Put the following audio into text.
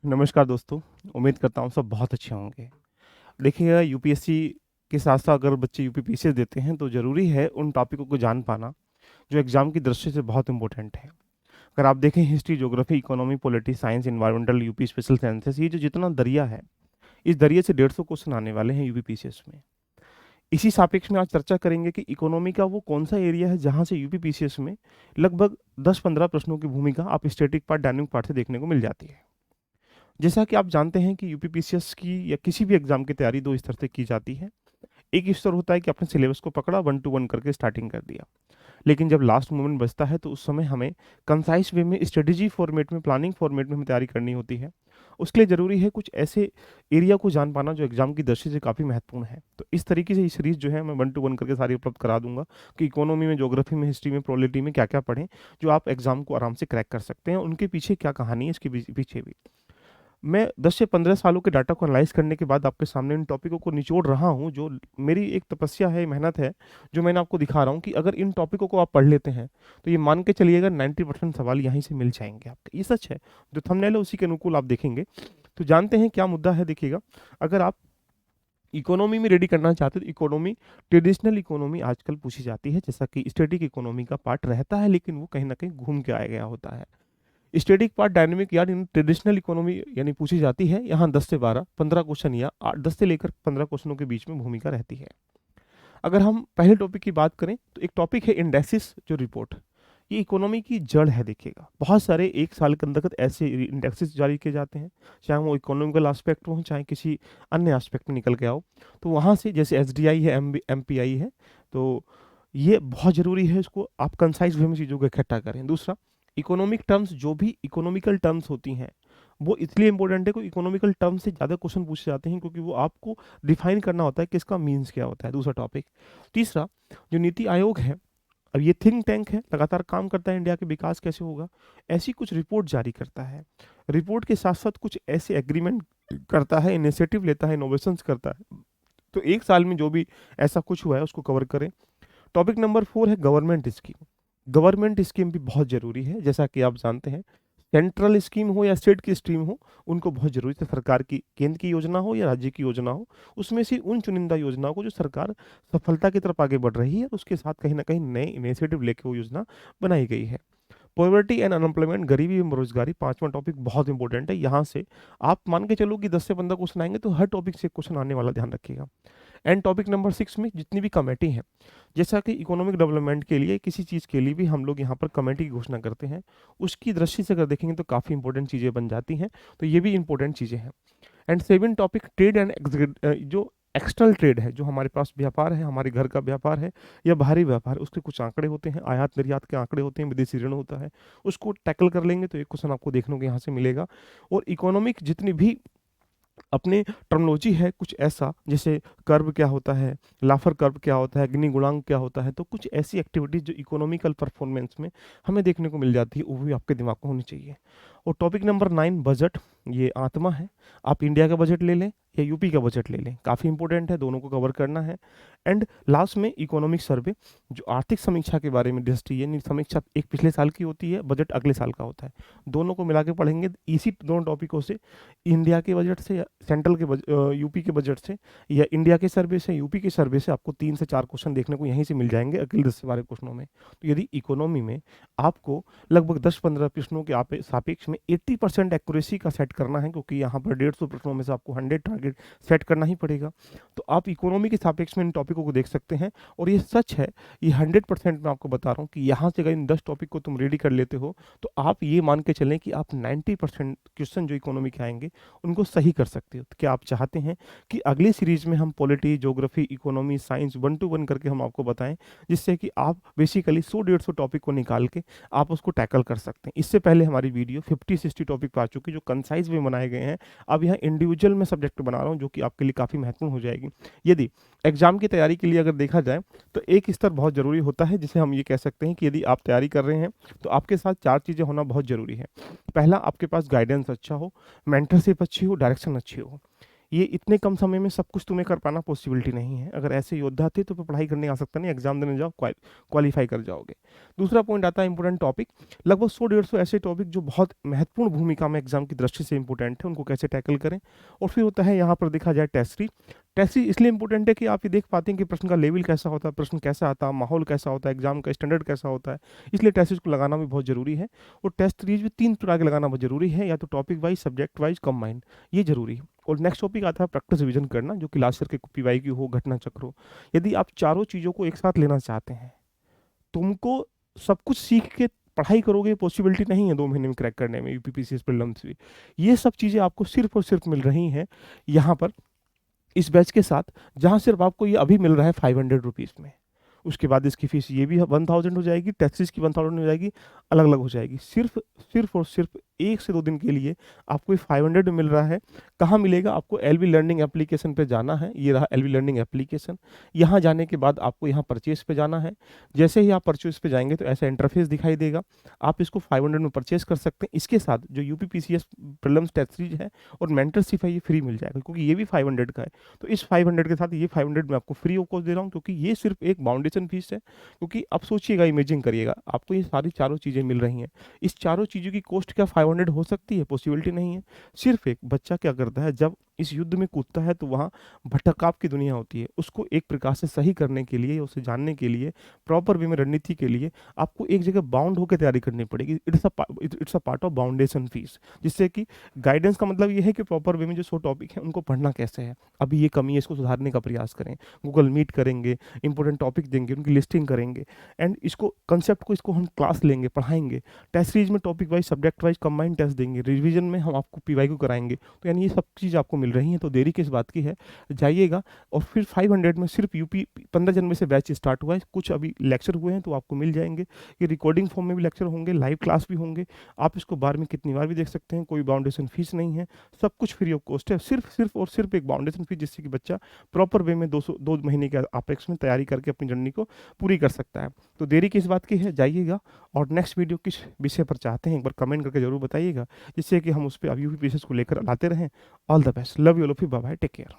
नमस्कार दोस्तों। उम्मीद करता हूँ सब बहुत अच्छे होंगे। देखिएगा, यूपीएससी के साथ साथ अगर बच्चे यूपीपीसीएस देते हैं तो ज़रूरी है उन टॉपिकों को जान पाना जो एग्जाम की दृष्टि से बहुत इंपॉर्टेंट है। अगर आप देखें history, geography, economy, polity, science, environmental, UP special sciences, ये जो जितना दरिया है, इस दरिया से 150 क्वेश्चन आने वाले हैं यूपीपीसीएस में। इसी सापेक्ष में आज चर्चा करेंगे कि इकोनॉमी का वो कौन सा एरिया है जहाँ से यूपीपीसीएस में लगभग 10-15 प्रश्नों की भूमिका आप स्टैटिक पार्ट, डायनामिक पार्ट से देखने को मिल जाती है। जैसा कि आप जानते हैं कि यूपीपीसीएस की या किसी भी एग्जाम की तैयारी दो स्तर से की जाती है। एक स्तर होता है कि आपने सिलेबस को पकड़ा, 1 to 1 करके स्टार्टिंग कर दिया। लेकिन जब लास्ट मोमेंट बचता है तो उस समय हमें कंसाइज वे में, स्ट्रेटेजी फॉर्मेट में, प्लानिंग फॉर्मेट में हमें तैयारी करनी होती है। उसके लिए ज़रूरी है कुछ ऐसे एरिया को जान पाना जो एग्जाम की दृष्टि से काफ़ी महत्वपूर्ण है। तो इस तरीके से ये सीरीज जो है मैं 1 to 1 करके सारी उपलब्ध करा दूंगा कि इकोनॉमी में, ज्योग्राफी में, हिस्ट्री में, पॉलिटी में क्या क्या पढ़ें जो आप एग्जाम को आराम से क्रैक कर सकते हैं। उनके पीछे क्या कहानी है, इसके पीछे भी मैं 10 से 15 सालों के डाटा को एनालाइज करने के बाद आपके सामने इन टॉपिकों को निचोड़ रहा हूँ, जो मेरी एक तपस्या है, मेहनत है, जो मैंने आपको दिखा रहा हूँ कि अगर इन टॉपिकों को आप पढ़ लेते हैं तो ये मान के चलिएगा 90% सवाल यहीं से मिल जाएंगे आपके। ये सच है, जो थंबनेल है उसी के अनुकूल आप देखेंगे। तो जानते हैं क्या मुद्दा है। देखिएगा, अगर आप इकोनॉमी में रेडी करना चाहते हो तो इकोनॉमी, ट्रेडिशनल इकोनॉमी आजकल पूछी जाती है, जैसा कि स्टैटिक इकोनॉमी का पार्ट रहता है, लेकिन वो कहीं ना कहीं घूम के आया गया होता है। स्टैटिक पार्ट, डायनेमिक यानी ट्रेडिशनल इकोनॉमी यानी पूछी जाती है, यहाँ 10 से 12, 15 क्वेश्चन या 10 से लेकर 15 क्वेश्चनों के बीच में भूमिका रहती है। अगर हम पहले टॉपिक की बात करें तो एक टॉपिक है इंडेक्सिस जो रिपोर्ट। ये इकोनॉमी की जड़ है। देखिएगा, बहुत सारे एक साल के अंतर्गत ऐसे इंडेक्सेस जारी किए जाते हैं, चाहे वो इकोनॉमिकल एस्पेक्ट हो, चाहे किसी अन्य एस्पेक्ट में निकल के आओ। तो वहाँ से जैसे एसडीआई है, एमपीआई है, तो ये बहुत ज़रूरी है, इसको आप कंसाइज वे में चीज़ों को इकट्ठा करें। दूसरा, इकोनॉमिक टर्म्स, जो भी इकोनॉमिकल टर्म्स होती हैं वो इसलिए इंपॉर्टेंट है, क्योंकि इकोनॉमिकल टर्म्स से ज़्यादा क्वेश्चन पूछे जाते हैं, क्योंकि वो आपको डिफाइन करना होता है कि इसका मीन्स क्या होता है। दूसरा टॉपिक। तीसरा, जो नीति आयोग है, अब ये थिंक टैंक है, लगातार काम करता है इंडिया के विकास कैसे होगा, ऐसी कुछ रिपोर्ट जारी करता है। रिपोर्ट के साथ साथ कुछ ऐसे एग्रीमेंट करता है, इनिशिएटिव लेता है, इनोवेशंस करता है। तो एक साल में जो भी ऐसा कुछ हुआ है उसको कवर करें। टॉपिक नंबर 4 है गवर्नमेंट स्कीम। गवर्नमेंट स्कीम भी बहुत ज़रूरी है, जैसा कि आप जानते हैं, सेंट्रल स्कीम हो या स्टेट की स्कीम हो, उनको बहुत जरूरी है। सरकार की, केंद्र की योजना हो या राज्य की योजना हो, उसमें से उन चुनिंदा योजनाओं को जो सरकार सफलता की तरफ आगे बढ़ रही है, उसके साथ कहीं ना कहीं नए इनिशिएटिव लेके वो योजना बनाई गई है। पॉवर्टी एंड अनएम्प्लॉयमेंट, गरीबी एवं बेरोजगारी, पांचवा टॉपिक बहुत इंपॉर्टेंट है। यहाँ से आप मान के चलो कि 10 से 15 क्वेश्चन आएंगे, तो हर टॉपिक से क्वेश्चन आने वाला, ध्यान रखिएगा। एंड टॉपिक नंबर 6 में जितनी भी कमेटी है, जैसा कि इकोनॉमिक डेवलपमेंट के लिए, किसी चीज़ के लिए भी हम लोग यहाँ पर कमेटी की घोषणा करते हैं, उसकी दृष्टि से अगर देखेंगे तो काफ़ी इंपॉर्टेंट चीज़ें बन जाती हैं। तो ये भी इंपॉर्टेंट चीज़ें हैं। एंड 7 टॉपिक, ट्रेड एंड जो एक्सटर्नल ट्रेड है, जो हमारे पास व्यापार है, हमारे घर का व्यापार है या बाहरी व्यापार है, उसके कुछ आंकड़े होते हैं, आयात निर्यात के आंकड़े होते हैं, विदेशी ऋण होता है, उसको टैकल कर लेंगे तो एक क्वेश्चन आपको देखने को यहाँ से मिलेगा। और इकोनॉमिक जितनी भी अपने टर्मोलॉजी है, कुछ ऐसा जैसे कर्व क्या होता है, लाफर कर्व क्या होता है, अग्नि गुणांक क्या होता है, तो कुछ ऐसी एक्टिविटीज जो इकोनॉमिकल परफॉर्मेंस में हमें देखने को मिल जाती है, वो भी आपके दिमाग में होनी चाहिए। और टॉपिक नंबर 9 बजट, ये आत्मा है। आप इंडिया का बजट ले लें या यूपी का बजट ले लें, काफ़ी इंपॉर्टेंट है, दोनों को कवर करना है। एंड लास्ट में इकोनॉमिक सर्वे, जो आर्थिक समीक्षा के बारे में दृष्टि, यानी समीक्षा एक पिछले साल की होती है, बजट अगले साल का होता है, दोनों को मिला के पढ़ेंगे। इसी दोनों टॉपिकों से, इंडिया के बजट से या सेंट्रल के यूपी के बजट से, या इंडिया के सर्वे से, यूपी के सर्वे से, आपको 3 से 4 क्वेश्चन देखने को यहीं से मिल जाएंगे अगले 10 से 12 क्वेश्चनों में। तो यदि इकोनॉमी में आपको लगभग 10-15 प्रश्नों के सापेक्ष में 80% एक्यूरेसी का सेट करना है, क्योंकि यहाँ पर 150 प्रश्नों में से आपको 100 टारगेट सेट करना ही पड़ेगा, तो आप इकोनॉमी के सापेक्ष में इन टॉपिकों को देख सकते हैं। और ये सच है, ये 100% मैं आपको बता रहा हूँ कि यहाँ से अगर इन 10 टॉपिक को तुम रेडी कर लेते हो तो आप ये मान के चलें कि आप 90% क्वेश्चन जो इकोनॉमी के आएंगे उनको सही कर सकते हो। तो क्या आप चाहते हैं कि अगली सीरीज में हम polity, geography, economy, science 1 to 1 करके हम आपको बताएं, जिससे कि आप बेसिकली 100-150 टॉपिक को निकाल के आप उसको टैकल कर सकते हैं। इससे पहले हमारी वीडियो 50-60 टॉपिक पर आ चुकी है, जो कंसाइज में बनाए गए हैं। अब यहाँ इंडिविजुअल में सब्जेक्ट बना रहा हूँ, जो कि आपके लिए काफ़ी महत्वपूर्ण हो जाएगी। यदि एग्जाम की तैयारी के लिए अगर देखा जाए तो एक स्तर बहुत ज़रूरी होता है, जिसे हम ये कह सकते हैं कि यदि आप तैयारी कर रहे हैं तो आपके साथ 4 चीज़ें होना बहुत ज़रूरी है। पहला, आपके पास गाइडेंस अच्छा हो, मेंटरशिप अच्छी हो, डायरेक्शन अच्छी हो। ये इतने कम समय में सब कुछ तुम्हें कर पाना पॉसिबिलिटी नहीं है। अगर ऐसे योद्धा थे तो फिर पढ़ाई करने आ सकता नहीं, एग्जाम देने जाओ, क्वालिफाई कर जाओगे। दूसरा पॉइंट आता है इंपॉर्टेंट टॉपिक, लगभग 100-150 ऐसे टॉपिक जो बहुत महत्वपूर्ण भूमिका में एग्जाम की दृष्टि से इंपॉर्टेंट है, उनको कैसे टैकल करें। और फिर होता है यहाँ पर देखा जाए टेस्ट सीरीज। टेस्ट सीरीज इसलिए इंपॉर्टेंट है कि आप ये देख पाते हैं कि प्रश्न का लेवल कैसा होता है, प्रश्न कैसा आता है, माहौल कैसा होता है, एग्जाम का स्टैंडर्ड कैसा होता है, इसलिए टेस्ट सीरीज को लगाना भी बहुत जरूरी है। और टेस्ट सीरीज भी 3 प्रकार के लगाना बहुत जरूरी है, या तो topic wise, subject wise, combined, ये जरूरी है। और नेक्स्ट टॉपिक आता है प्रैक्टिस रिवीजन करना, जो कि लास्ट ईयर के पीवाई की हो, घटना चक्र हो। यदि आप चारों चीज़ों को एक साथ लेना चाहते हैं, तुमको सब कुछ सीख के पढ़ाई करोगे, पॉसिबिलिटी नहीं है 2 महीने में क्रैक करने में यूपीपीसीएस प्रीलिम्स भी। ये सब चीज़ें आपको सिर्फ और सिर्फ मिल रही हैं यहाँ पर इस बैच के साथ, जहाँ सिर्फ आपको ये अभी मिल रहा है 500 रुपीज़ में। उसके बाद इसकी फीस ये भी 1000 हो जाएगी, टैक्सेस की 1000 हो जाएगी, अलग अलग हो जाएगी। सिर्फ सिर्फ और सिर्फ 1 से 2 दिन के लिए आपको ये 500 में मिल रहा है। कहाँ मिलेगा? आपको एलबी लर्निंग एप्लीकेशन पे जाना है, ये रहा एलबी लर्निंग एप्लीकेशन। यहाँ जाने के बाद आपको यहाँ परचेस पे जाना है। जैसे ही आप परचेस पे जाएंगे तो ऐसा इंटरफेस दिखाई देगा, आप इसको 500 में परचेस कर सकते हैं। इसके साथ जो यूपीपीसीएस प्रीलिम्स टेस्ट सीरीज है और मेंटरशिप है, ये फ्री मिल जाएगा, क्योंकि ये भी 500 का है। तो इस 500 के साथ ये 500 में आपको फ्री ऑफ कॉस्ट दे रहा हूँ, क्योंकि ये सिर्फ एक बाउंडेशन फीस है। क्योंकि अब सोचिएगा, इमेजिन करिएगा, आपको ये सारी चारों चीज़ें मिल रही हैं। इस चारों चीज़ों की कॉस्ट क्या 500 हो सकती है? पॉसिबिलिटी नहीं है। सिर्फ एक बच्चा क्या करता है, जब इस युद्ध में कूदता है तो वहाँ भटकाव की दुनिया होती है। उसको एक प्रकार से सही करने के लिए, उसे जानने के लिए, प्रॉपर वे में रणनीति के लिए आपको एक जगह बाउंड होकर तैयारी करनी पड़ेगी। It's a part of boundation fees, जिससे कि गाइडेंस का मतलब ये है कि प्रॉपर वे में जो 100 टॉपिक है उनको पढ़ना कैसे है। अभी ये कमी है, इसको सुधारने का प्रयास करें। गूगल मीट करेंगे, इंपॉर्टेंट टॉपिक देंगे, उनकी लिस्टिंग करेंगे, एंड इसको कंसेप्ट को इसको हम क्लास लेंगे, पढ़ाएंगे। टेस्ट सीरीज में topic wise, subject wise combined test देंगे, रिवीजन में हम आपको पीवाईक्यू कराएंगे। तो यानी ये सब चीज़ आपको मिल रही है, तो देरी किस बात की है? जाइएगा। और फिर 500 में सिर्फ यूपी 15 जनवरी से बैच स्टार्ट हुआ है, कुछ अभी लेक्चर हुए हैं तो आपको मिल जाएंगे। ये रिकॉर्डिंग फॉर्म में भी लेक्चर होंगे, लाइव क्लास भी होंगे, आप इसको बार में कितनी बार भी देख सकते हैं। कोई बाउंडेशन फीस नहीं है, सब कुछ फ्री ऑफ कॉस्ट है। सिर्फ और सिर्फ एक बाउंडेशन फीस, जिससे कि बच्चा प्रॉपर वे में 2 महीने के अपेक्स में तैयारी करके अपनी जर्नी को पूरी कर सकता है। तो देरी किस बात की है? जाइएगा। और नेक्स्ट वीडियो किस विषय पर चाहते हैं, एक बार कमेंट करके जरूर बताइएगा, जिससे कि हम उस पर यूपीपीसीएस को लेकर लाते रहें। All the best, love you all of you, bye bye, take care.